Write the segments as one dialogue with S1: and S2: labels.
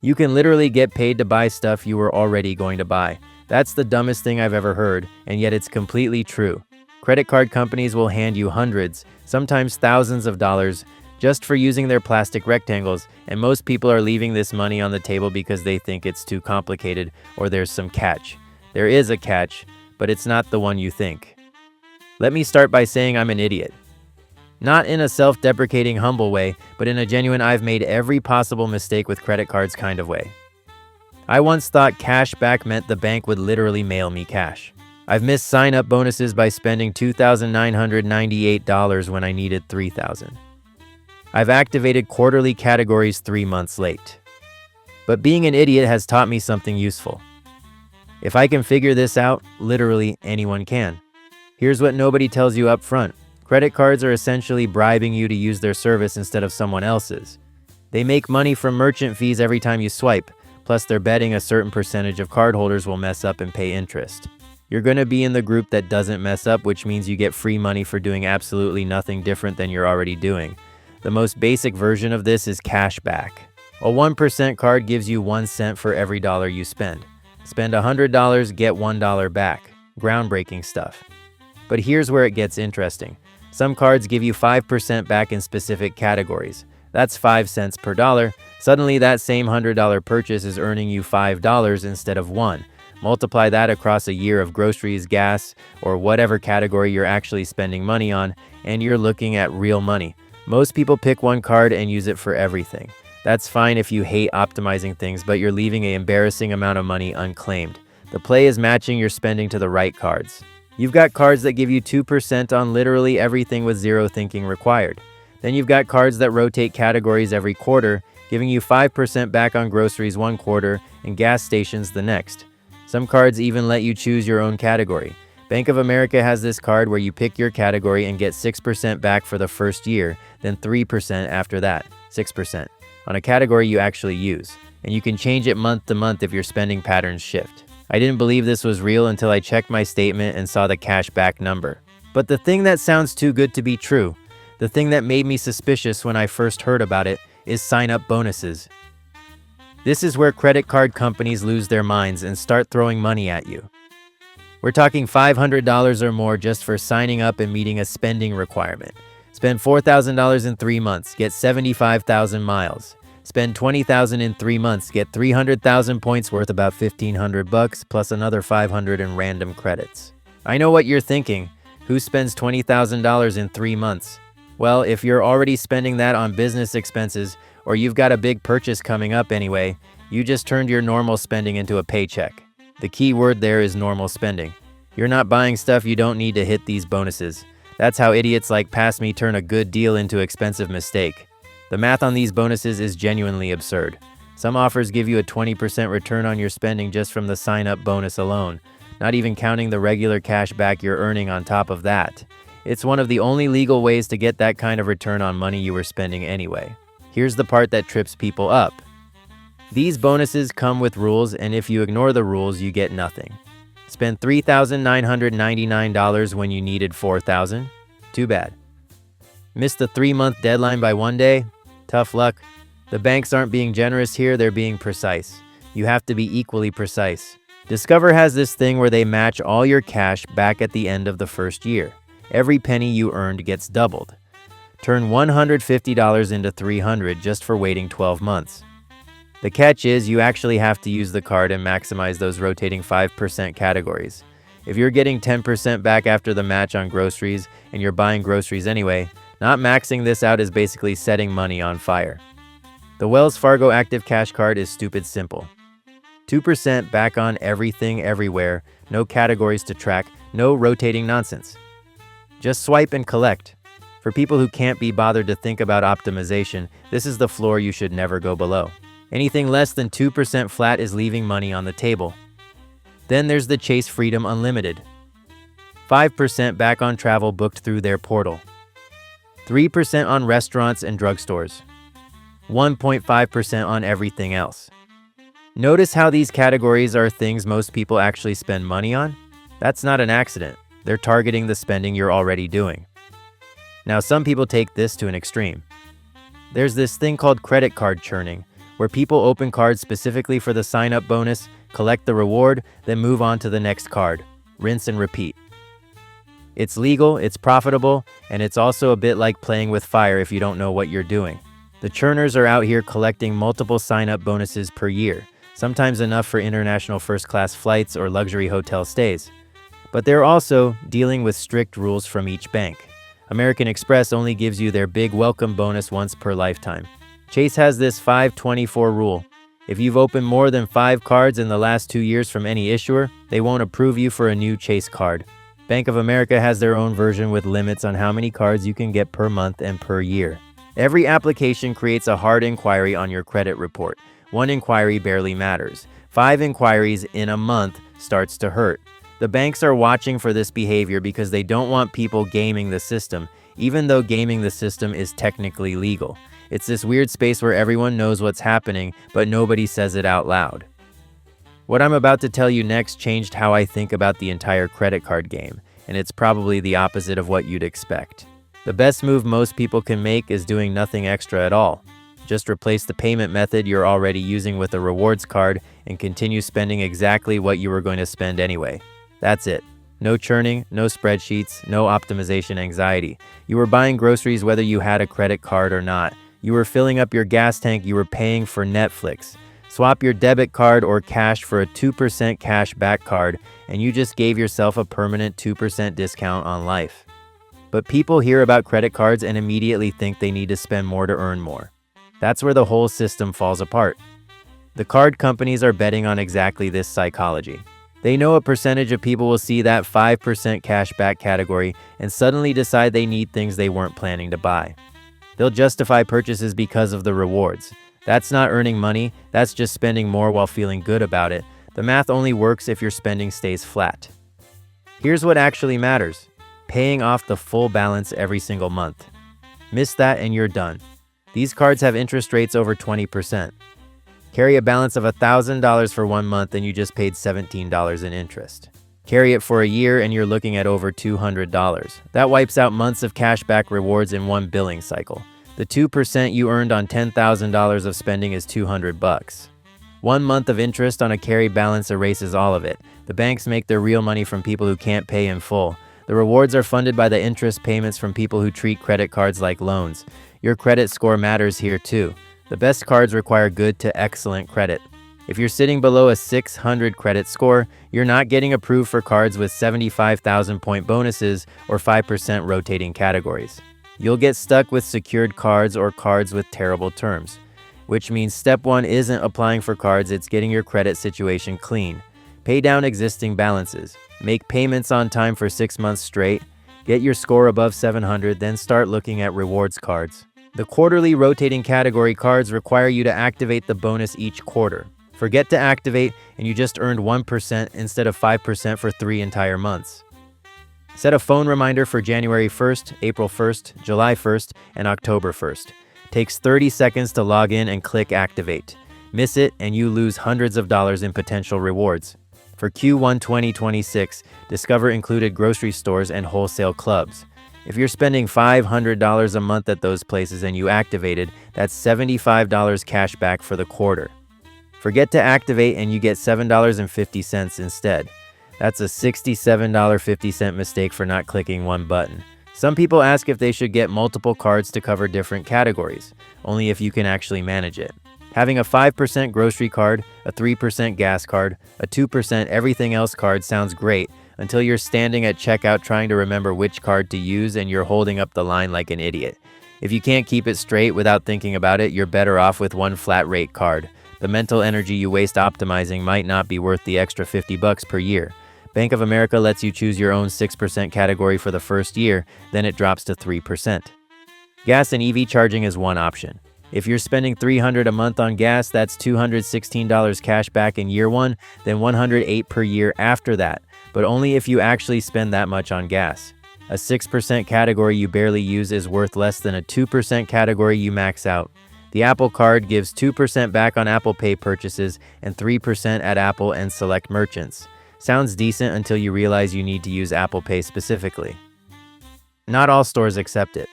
S1: You can literally get paid to buy stuff you were already going to buy. That's the dumbest thing I've ever heard, and yet it's completely true. Credit card companies will hand you hundreds, sometimes thousands of dollars, just for using their plastic rectangles, and most people are leaving this money on the table because they think it's too complicated or there's some catch. There is a catch, but it's not the one you think. Let me start by saying I'm an idiot. Not in a self-deprecating, humble way, but in a genuine I've made every possible mistake with credit cards kind of way. I once thought cashback meant the bank would literally mail me cash. I've missed sign-up bonuses by spending $2,998 when I needed $3,000. I've activated quarterly categories 3 months late. But being an idiot has taught me something useful. If I can figure this out, literally anyone can. Here's what nobody tells you up front. Credit cards are essentially bribing you to use their service instead of someone else's. They make money from merchant fees every time you swipe, plus they're betting a certain percentage of cardholders will mess up and pay interest. You're going to be in the group that doesn't mess up, which means you get free money for doing absolutely nothing different than you're already doing. The most basic version of this is cashback. A 1% card gives you 1 cent for every dollar you spend. Spend $100, get $1 back. Groundbreaking stuff. But here's where it gets interesting. Some cards give you 5% back in specific categories. That's 5 cents per dollar. Suddenly that same $100 purchase is earning you $5 instead of 1. Multiply that across a year of groceries, gas, or whatever category you're actually spending money on, and you're looking at real money. Most people pick one card and use it for everything. That's fine if you hate optimizing things, but you're leaving an embarrassing amount of money unclaimed. The play is matching your spending to the right cards. You've got cards that give you 2% on literally everything with zero thinking required. Then you've got cards that rotate categories every quarter, giving you 5% back on groceries one quarter and gas stations the next. Some cards even let you choose your own category. Bank of America has this card where you pick your category and get 6% back for the first year, then 3% after that, 6, on a category you actually use. And you can change it month to month if your spending patterns shift. I didn't believe this was real until I checked my statement and saw the cashback number. But the thing that sounds too good to be true, the thing that made me suspicious when I first heard about it, is sign-up bonuses. This is where credit card companies lose their minds and start throwing money at you. We're talking $500 or more just for signing up and meeting a spending requirement. Spend $4,000 in 3 months, get 75,000 miles. Spend $20,000 in 3 months, get 300,000 points worth about $1,500 plus another 500 in random credits. I know what you're thinking. Who spends $20,000 in 3 months? Well, if you're already spending that on business expenses, or you've got a big purchase coming up anyway, you just turned your normal spending into a paycheck. The key word there is normal spending. You're not buying stuff you don't need to hit these bonuses. That's how idiots like past me turn a good deal into expensive mistake. The math on these bonuses is genuinely absurd. Some offers give you a 20% return on your spending just from the sign-up bonus alone, not even counting the regular cash back you're earning on top of that. It's one of the only legal ways to get that kind of return on money you were spending anyway. Here's the part that trips people up. These bonuses come with rules, and if you ignore the rules, you get nothing. Spend $3,999 when you needed $4,000? Too bad. Missed the 3-month deadline by 1 day? Tough luck. The banks aren't being generous here, they're being precise. You have to be equally precise. Discover has this thing where they match all your cash back at the end of the first year. Every penny you earned gets doubled. Turn $150 into $300 just for waiting 12 months. The catch is you actually have to use the card and maximize those rotating 5% categories. If you're getting 10% back after the match on groceries and you're buying groceries anyway, not maxing this out is basically setting money on fire. The Wells Fargo Active Cash Card is stupid simple. 2% back on everything everywhere, no categories to track, no rotating nonsense. Just swipe and collect. For people who can't be bothered to think about optimization, this is the floor you should never go below. Anything less than 2% flat is leaving money on the table. Then there's the Chase Freedom Unlimited. 5% back on travel booked through their portal. 3% on restaurants and drugstores. 1.5% on everything else. Notice how these categories are things most people actually spend money on? That's not an accident. They're targeting the spending you're already doing. Now, some people take this to an extreme. There's this thing called credit card churning, where people open cards specifically for the sign-up bonus, collect the reward, then move on to the next card. Rinse and repeat. It's legal, it's profitable, and it's also a bit like playing with fire if you don't know what you're doing. The churners are out here collecting multiple sign-up bonuses per year, sometimes enough for international first-class flights or luxury hotel stays. But they're also dealing with strict rules from each bank. American Express only gives you their big welcome bonus once per lifetime. Chase has this 524 rule. If you've opened more than 5 cards in the last 2 years from any issuer, they won't approve you for a new Chase card. Bank of America has their own version with limits on how many cards you can get per month and per year. Every application creates a hard inquiry on your credit report. 1 inquiry barely matters. 5 inquiries in a month starts to hurt. The banks are watching for this behavior because they don't want people gaming the system, even though gaming the system is technically legal. It's this weird space where everyone knows what's happening, but nobody says it out loud. What I'm about to tell you next changed how I think about the entire credit card game, and it's probably the opposite of what you'd expect. The best move most people can make is doing nothing extra at all. Just replace the payment method you're already using with a rewards card and continue spending exactly what you were going to spend anyway. That's it. No churning, no spreadsheets, no optimization anxiety. You were buying groceries whether you had a credit card or not. You were filling up your gas tank, you were paying for Netflix. Swap your debit card or cash for a 2% cashback card, and you just gave yourself a permanent 2% discount on life. But people hear about credit cards and immediately think they need to spend more to earn more. That's where the whole system falls apart. The card companies are betting on exactly this psychology. They know a percentage of people will see that 5% cashback category and suddenly decide they need things they weren't planning to buy. They'll justify purchases because of the rewards. That's not earning money, that's just spending more while feeling good about it. The math only works if your spending stays flat. Here's what actually matters: paying off the full balance every single month. Miss that and you're done. These cards have interest rates over 20%. Carry a balance of $1,000 for 1 month and you just paid $17 in interest. Carry it for a year and you're looking at over $200. That wipes out months of cashback rewards in one billing cycle. The 2% you earned on $10,000 of spending is $200. 1 month of interest on a carry balance erases all of it. The banks make their real money from people who can't pay in full. The rewards are funded by the interest payments from people who treat credit cards like loans. Your credit score matters here too. The best cards require good to excellent credit. If you're sitting below a 600 credit score, you're not getting approved for cards with 75,000 point bonuses or 5% rotating categories. You'll get stuck with secured cards or cards with terrible terms, which means step 1 isn't applying for cards, it's getting your credit situation clean. Pay down existing balances. Make payments on time for 6 months straight. Get your score above 700, then start looking at rewards cards. The quarterly rotating category cards require you to activate the bonus each quarter. Forget to activate and you just earned 1% instead of 5% for 3 entire months. Set a phone reminder for January 1st, April 1st, July 1st, and October 1st. Takes 30 seconds to log in and click activate. Miss it and you lose hundreds of dollars in potential rewards. For Q1 2026, Discover included grocery stores and wholesale clubs. If you're spending $500 a month at those places and you activated, that's $75 cash back for the quarter. Forget to activate and you get $7.50 instead. That's a $67.50 mistake for not clicking one button. Some people ask if they should get multiple cards to cover different categories, only if you can actually manage it. Having a 5% grocery card, a 3% gas card, a 2% everything else card sounds great until you're standing at checkout trying to remember which card to use and you're holding up the line like an idiot. If you can't keep it straight without thinking about it, you're better off with one flat rate card. The mental energy you waste optimizing might not be worth the extra $50 per year. Bank of America lets you choose your own 6% category for the first year, then it drops to 3%. Gas and EV charging is one option. If you're spending $300 a month on gas, that's $216 cash back in year 1, then $108 per year after that, but only if you actually spend that much on gas. A 6% category you barely use is worth less than a 2% category you max out. The Apple Card gives 2% back on Apple Pay purchases and 3% at Apple and select merchants. Sounds decent until you realize you need to use Apple Pay specifically. Not all stores accept it.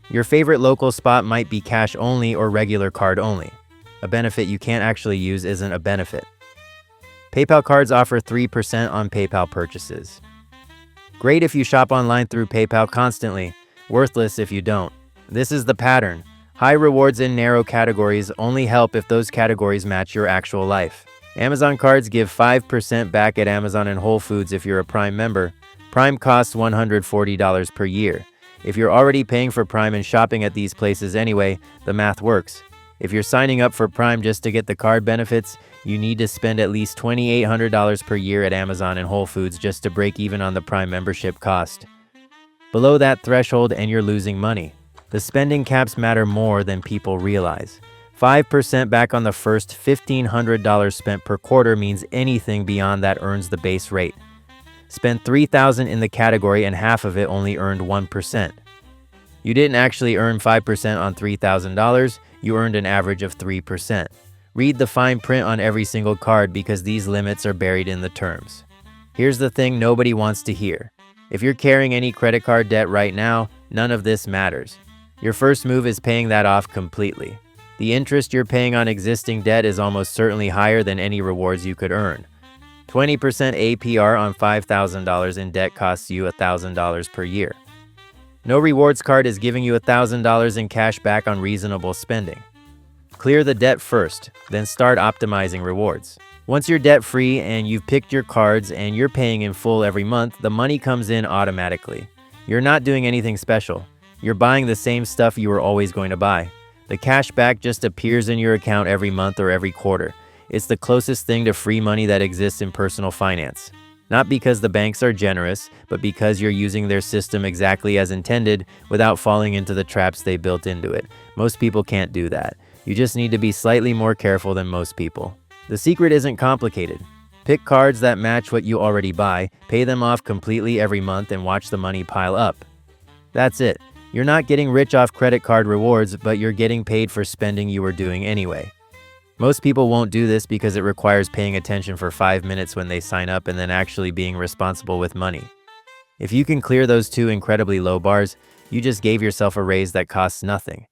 S1: Your favorite local spot might be cash only or regular card only. A benefit you can't actually use isn't a benefit. PayPal cards offer 3% on PayPal purchases. Great if you shop online through PayPal constantly, worthless if you don't. This is the pattern. High rewards in narrow categories only help if those categories match your actual life. Amazon cards give 5% back at Amazon and Whole Foods if you're a Prime member. Prime costs $140 per year. If you're already paying for Prime and shopping at these places anyway, the math works. If you're signing up for Prime just to get the card benefits, you need to spend at least $2,800 per year at Amazon and Whole Foods just to break even on the Prime membership cost. Below that threshold and you're losing money. The spending caps matter more than people realize. 5% back on the first $1,500 spent per quarter means anything beyond that earns the base rate. Spend $3,000 in the category and half of it only earned 1%. You didn't actually earn 5% on $3,000, you earned an average of 3%. Read the fine print on every single card because these limits are buried in the terms. Here's the thing nobody wants to hear. If you're carrying any credit card debt right now, none of this matters. Your first move is paying that off completely. The interest you're paying on existing debt is almost certainly higher than any rewards you could earn. 20% APR on $5,000 in debt costs you $1,000 per year. No rewards card is giving you $1,000 in cash back on reasonable spending. Clear the debt first, then start optimizing rewards. Once you're debt-free and you've picked your cards and you're paying in full every month, the money comes in automatically. You're not doing anything special. You're buying the same stuff you were always going to buy. The cash back just appears in your account every month or every quarter. It's the closest thing to free money that exists in personal finance. Not because the banks are generous, but because you're using their system exactly as intended without falling into the traps they built into it. Most people can't do that. You just need to be slightly more careful than most people. The secret isn't complicated. Pick cards that match what you already buy, pay them off completely every month, and watch the money pile up. That's it. You're not getting rich off credit card rewards, but you're getting paid for spending you were doing anyway. Most people won't do this because it requires paying attention for 5 minutes when they sign up and then actually being responsible with money. If you can clear those two incredibly low bars, you just gave yourself a raise that costs nothing.